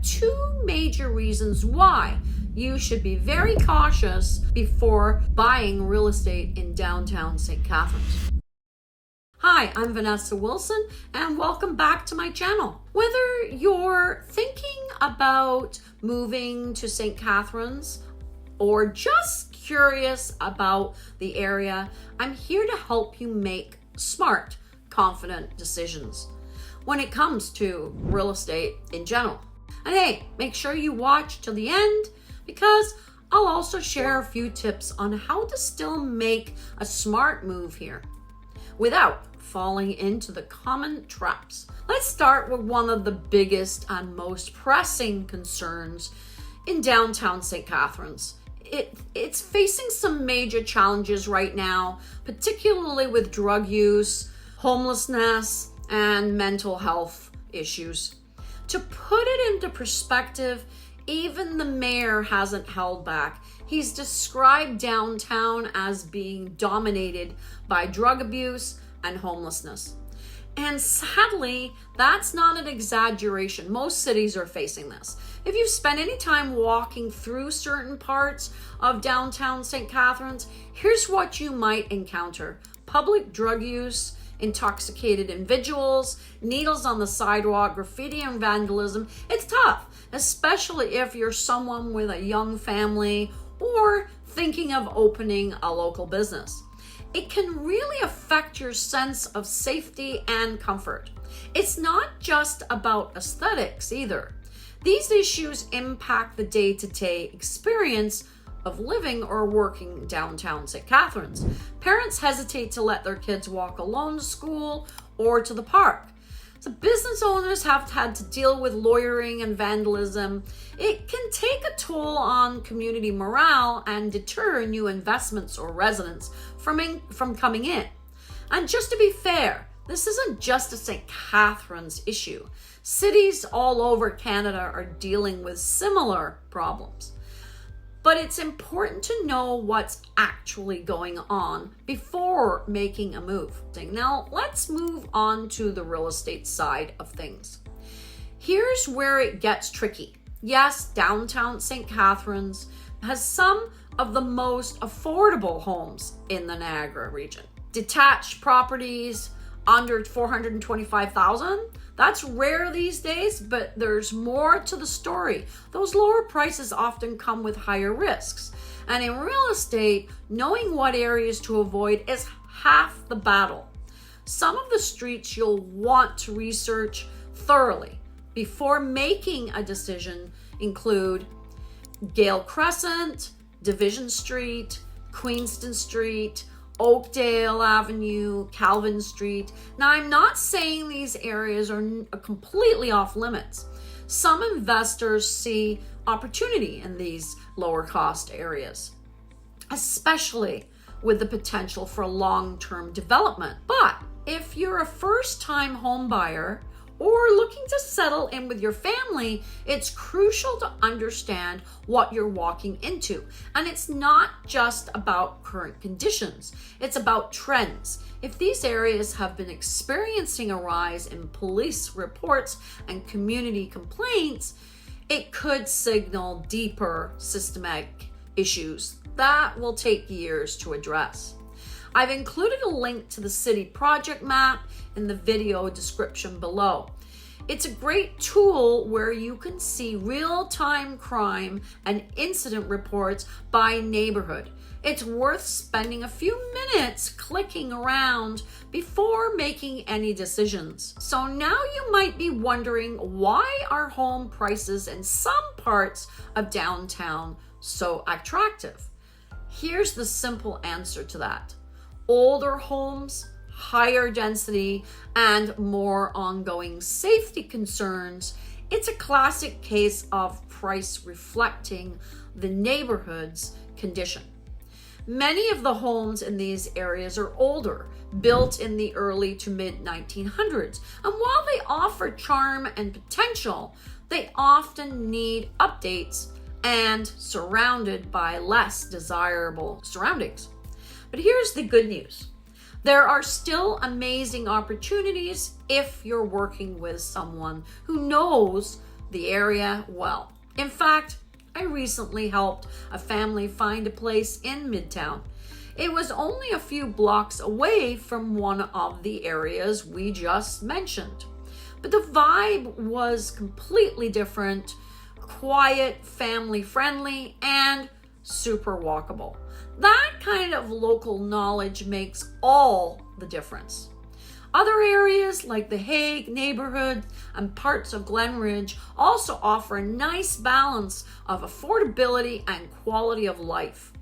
two major reasons why you should be very cautious before buying real estate in downtown St. Catharines. Hi, I'm Vanessa Wilson and welcome back to my channel. Whether you're thinking about moving to St. Catharines or just curious about the area, I'm here to help you make smart, confident decisions when it comes to real estate in general. And hey, make sure you watch till the end because I'll also share a few tips on how to still make a smart move here without falling into the common traps. Let's start with one of the biggest and most pressing concerns in downtown St. Catharines. It's facing some major challenges right now, particularly with drug use, homelessness, and mental health issues. To put it into perspective, even the mayor hasn't held back. He's described downtown as being dominated by drug abuse and homelessness. And sadly, that's not an exaggeration. Most cities are facing this. If you've spent any time walking through certain parts of downtown St. Catharines, here's what you might encounter: public drug use, intoxicated individuals, needles on the sidewalk, graffiti and vandalism. It's tough, especially if you're someone with a young family or thinking of opening a local business. It can really affect your sense of safety and comfort. It's not just about aesthetics either. These issues impact the day-to-day experience of living or working downtown St. Catharines. Parents hesitate to let their kids walk alone to school or to the park. So business owners have had to deal with loitering and vandalism. It can take a toll on community morale and deter new investments or residents from coming in. And just to be fair, this isn't just a St. Catharines issue. Cities all over Canada are dealing with similar problems. But it's important to know what's actually going on before making a move. Now, let's move on to the real estate side of things. Here's where it gets tricky. Yes, downtown St. Catharines has some of the most affordable homes in the Niagara region. Detached properties under $425,000. That's rare these days, but there's more to the story. Those lower prices often come with higher risks. And in real estate, knowing what areas to avoid is half the battle. Some of the streets you'll want to research thoroughly before making a decision include Gale Crescent, Division Street, Queenston Street, Oakdale Avenue, Calvin Street. Now, I'm not saying these areas are completely off limits. Some investors see opportunity in these lower cost areas, especially with the potential for long-term development. But if you're a first-time home buyer or looking to settle in with your family, it's crucial to understand what you're walking into. And it's not just about current conditions, it's about trends. If these areas have been experiencing a rise in police reports and community complaints, it could signal deeper systematic issues that will take years to address. I've included a link to the city project map in the video description below. It's a great tool where you can see real-time crime and incident reports by neighborhood. It's worth spending a few minutes clicking around before making any decisions. So now you might be wondering, why are home prices in some parts of downtown so attractive? Here's the simple answer to that. Older homes, higher density, and more ongoing safety concerns. It's a classic case of price reflecting the neighborhood's condition. Many of the homes in these areas are older, built in the early to mid 1900s, and while they offer charm and potential, they often need updates and surrounded by less desirable surroundings. But here's the good news. There are still amazing opportunities if you're working with someone who knows the area well. In fact, I recently helped a family find a place in Midtown. It was only a few blocks away from one of the areas we just mentioned. But the vibe was completely different, quiet, family-friendly, and super walkable. That kind of local knowledge makes all the difference. Other areas like the Hague neighborhood and parts of Glen Ridge also offer a nice balance of affordability and quality of life.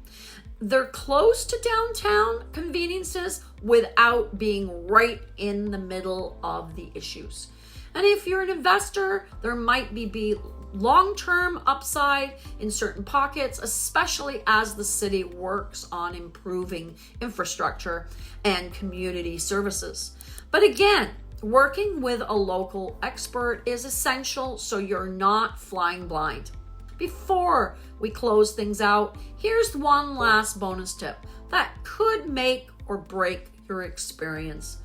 They're close to downtown conveniences without being right in the middle of the issues. And if you're an investor, there might be long-term upside in certain pockets, especially as the city works on improving infrastructure and community services. But again, working with a local expert is essential so you're not flying blind. Before we close things out, here's one last bonus tip that could make or break your experience.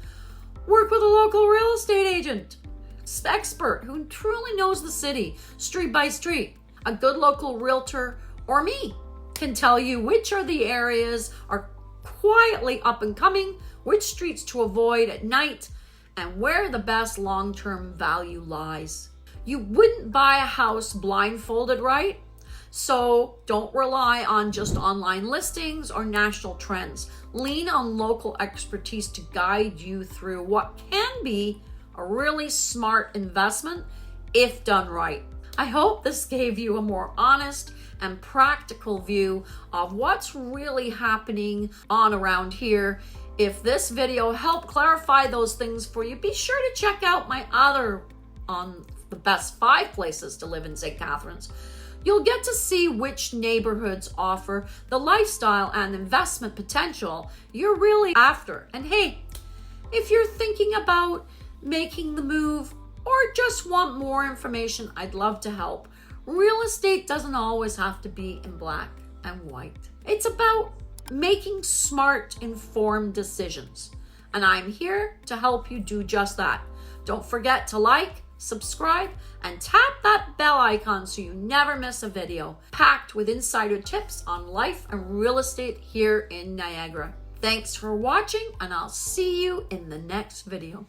Work with a local real estate agent, expert who truly knows the city, street by street. A good local realtor, or me, can tell you which are the areas are quietly up and coming, which streets to avoid at night, and where the best long-term value lies. You wouldn't buy a house blindfolded, right? So don't rely on just online listings or national trends. Lean on local expertise to guide you through what can be a really smart investment if done right. I hope this gave you a more honest and practical view of what's really happening on around here. If this video helped clarify those things for you, be sure to check out my other on the best 5 places to live in St. Catharines. You'll get to see which neighborhoods offer the lifestyle and investment potential you're really after. And hey, if you're thinking about making the move or just want more information, I'd love to help. Real estate doesn't always have to be in black and white. It's about making smart, informed decisions. And I'm here to help you do just that. Don't forget to like, subscribe, and tap that bell icon so you never miss a video packed with insider tips on life and real estate here in Niagara. Thanks for watching, and I'll see you in the next video.